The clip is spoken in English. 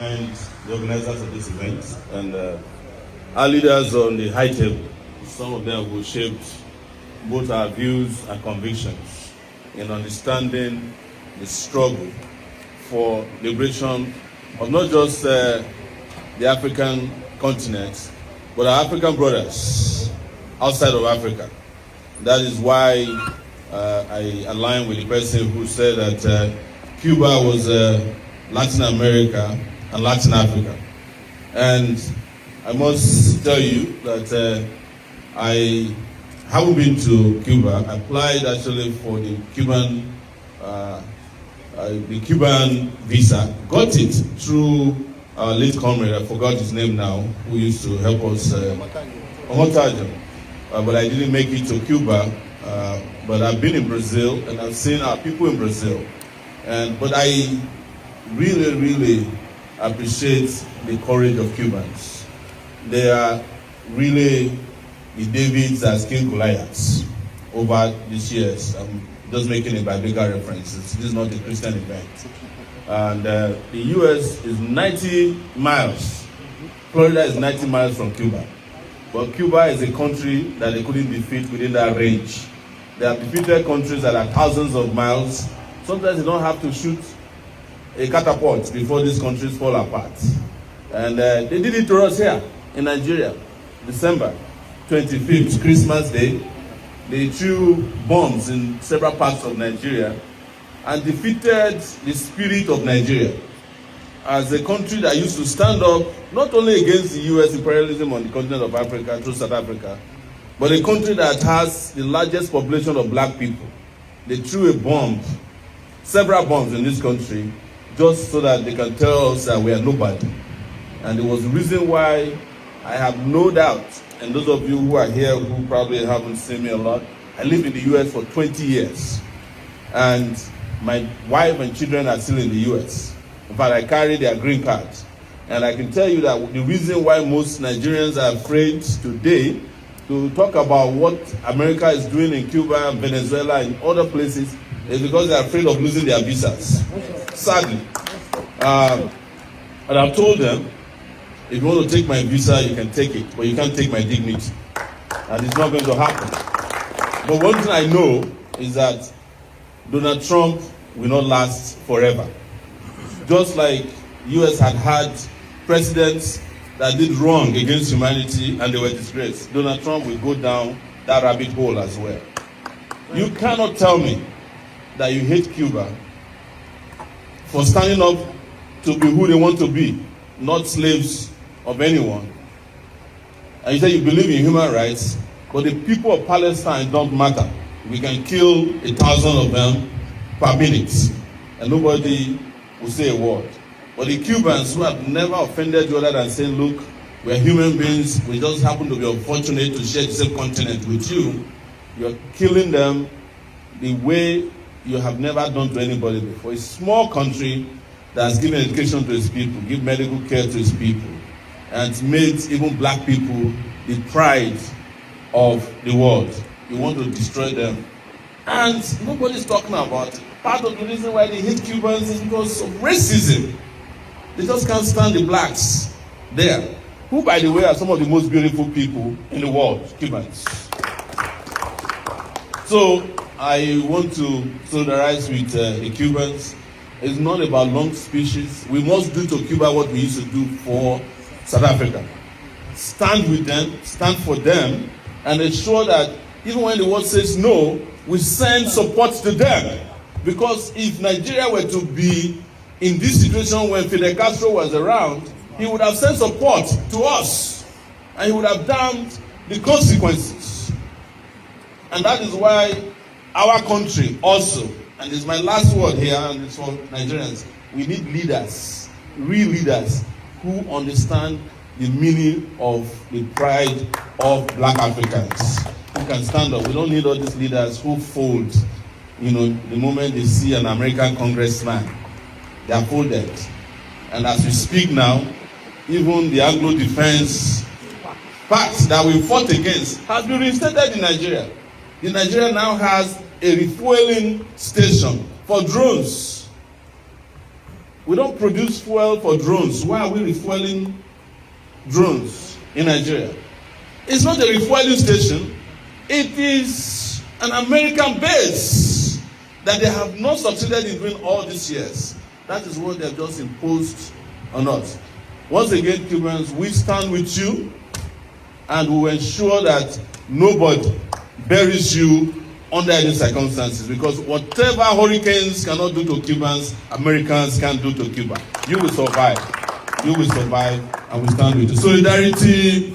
And the organizers of this event and our leaders on the high table. Some of them who shaped both our views and convictions in understanding the struggle for liberation of not just the African continent, but our African brothers outside of Africa. That is why I align with the person who said that Cuba was Latin America and Latin Africa. And I must tell you that I haven't been to Cuba. I applied actually for the Cuban visa. Got it through our late comrade, I forgot his name now, who used to help us, Omotajo. But I didn't make it to Cuba. But I've been in Brazil and I've seen our people in Brazil. But I really appreciate the courage of Cubans. They are really the Davids as King Goliaths over these years. I'm just making a biblical reference. This is not a Christian event. And the US is 90 miles. Florida is 90 miles from Cuba. But Cuba is a country that they couldn't defeat within that range. They have defeated countries that are thousands of miles. Sometimes they don't have to shoot a catapult before these countries fall apart. And they did it to us here in Nigeria, December 25th, Christmas Day. They threw bombs in several parts of Nigeria and defeated the spirit of Nigeria as a country that used to stand up not only against the US imperialism on the continent of Africa through South Africa, but a country that has the largest population of black people. They threw a bomb, several bombs in this country, just so that they can tell us that we are nobody. And it was the reason why I have no doubt, and those of you who are here who probably haven't seen me a lot, I lived in the US for 20 years. And my wife and children are still in the US. In fact, I carry their green cards. And I can tell you that the reason why most Nigerians are afraid today to talk about what America is doing in Cuba, Venezuela, and other places is because they're afraid of losing their visas. Sadly. And I've told them, if you want to take my visa, you can take it, but you can't take my dignity. And it's not going to happen. But one thing I know is that Donald Trump will not last forever. Just like US had presidents that did wrong against humanity and they were disgraced, Donald Trump will go down that rabbit hole as well. You cannot tell me that you hate Cuba for standing up to be who they want to be, not slaves of anyone. And you say you believe in human rights, but the people of Palestine don't matter. We can kill 1,000 of them per minute, and nobody will say a word. But the Cubans who have never offended you other than saying, look, we're human beings, we just happen to be unfortunate to share the same continent with you, you're killing them the way you have never done to anybody before. A small country that has given education to its people, give medical care to its people, and made even black people the pride of the world. You want to destroy them. And nobody's talking about it. Part of the reason why they hate Cubans is because of racism. They just can't stand the blacks there, who, by the way, are some of the most beautiful people in the world, Cubans. So I want to solidarize with the Cubans. It's not about long speeches. We must do to Cuba what we used to do for South Africa. Stand with them, stand for them, and ensure that even when the world says no, we send support to them. Because if Nigeria were to be in this situation when Fidel Castro was around, he would have sent support to us, and he would have damned the consequences. And that is why our country also, and this is my last word here, and it's for Nigerians, we need leaders, real leaders, who understand the meaning of the pride of black Africans, who can stand up. We don't need all these leaders who fold, the moment they see an American congressman. They are folded. And as we speak now, even the Anglo Defense Pact that we fought against has been reinstated in Nigeria. The Nigeria now has a refueling station for drones. We don't produce fuel for drones. Why are we refueling drones in Nigeria? It's not a refueling station. It is an American base that they have not succeeded in doing all these years. That is what they have just imposed on us. Once again, Cubans, we stand with you and we will ensure that nobody buries you under any circumstances, because whatever hurricanes cannot do to Cubans, Americans can do to Cuba. You will survive. You will survive, and we stand with you. Solidarity.